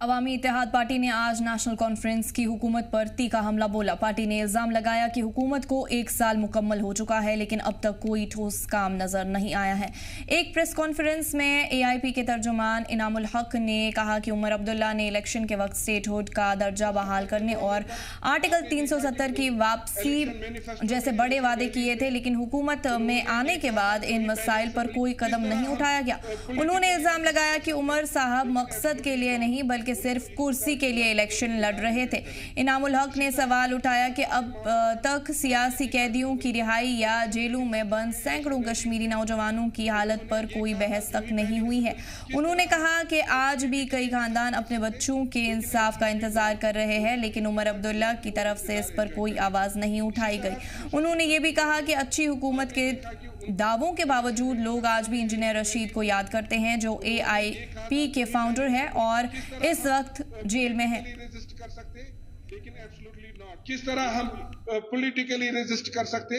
अवामी इत्तेहाद party ने आज national conference की हुकूमत पर तीखा हमला बोला। पार्टी ने इल्जाम लगाया कि हुकूमत को 1 साल मुकम्मल हो चुका है, लेकिन अब तक कोई ठोस काम नजर नहीं आया है। एक प्रेस कॉन्फ्रेंस में एआईपी के तर्जुमान इनामुल हक ने कहा कि उमर अब्दुल्ला ने इलेक्शन के वक्त स्टेटहुड का दर्जा बहाल करने और आर्टिकल 370 की वापसी जैसे बड़े वादे किए थे, लेकिन हुकूमत में आने के बाद इन मसाइल पर कोई कदम नहीं उठाया गया। उन्होंने इल्जाम लगाया कि उमर साहब मकसद के लिए नहीं बल्कि सिर्फ कुर्सी के लिए इलेक्शन लड़ रहे थे। इनामुल हक ने सवाल उठाया कि अब तक सियासी कैदियों की रिहाई या जेलों में बंद सैकड़ों कश्मीरी नौजवानों की हालत पर कोई बहस तक नहीं हुई है। उन्होंने कहा कि आज भी कई खानदान अपने बच्चों के इंसाफ का इंतजार कर रहे हैं, लेकिन उमर अब्दुल्ला की तरफ से इस पर कोई आवाज नहीं उठाई गई। उन्होंने ये भी कहा कि अच्छी हुकूमत के दावों के बावजूद लोग आज भी इंजीनियर रशीद को याद करते हैं, जो एआईपी के फाउंडर है और इस वक्त जेल में है। किस तरह हम पॉलिटिकली रेजिस्ट कर सकते,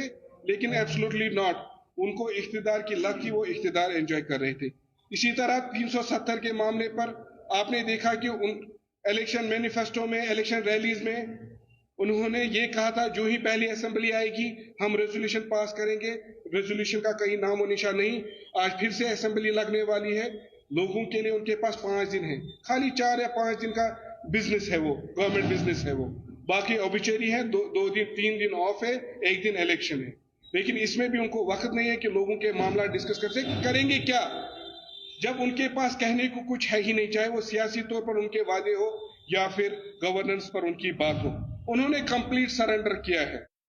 लेकिन एब्सोल्युटली नॉट। उनको इख्तिदार की लत थी, वो इख्तिदार एंजॉय कर रहे थे। इसी तरह 370 के मामले पर आपने देखा कि उन इलेक्शन मैनिफेस्टो में, इलेक्शन रैलीज में उन्होंने ये कहा था जो ही पहली असेंबली आएगी हम रेजोल्यूशन पास करेंगे। रेजोल्यूशन का कहीं नाम और निशान नहीं। आज फिर से असेंबली लगने वाली है। लोगों के लिए उनके पास 5 दिन है, खाली 4 या 5 दिन का बिजनेस है, वो गवर्नमेंट बिजनेस है। वो बाकी ऑबिचरी है, 2 दिन 3 दिन ऑफ है, 1 दिन इलेक्शन है। लेकिन इसमें भी उनको वक्त नहीं है कि लोगों के मामला डिस्कस करते। करेंगे क्या जब उनके पास कहने को कुछ है ही नहीं, चाहे वो सियासी तौर पर उनके वादे हो या फिर गवर्नेंस पर उनकी बात हो। उन्होंने कंप्लीट सरेंडर किया है।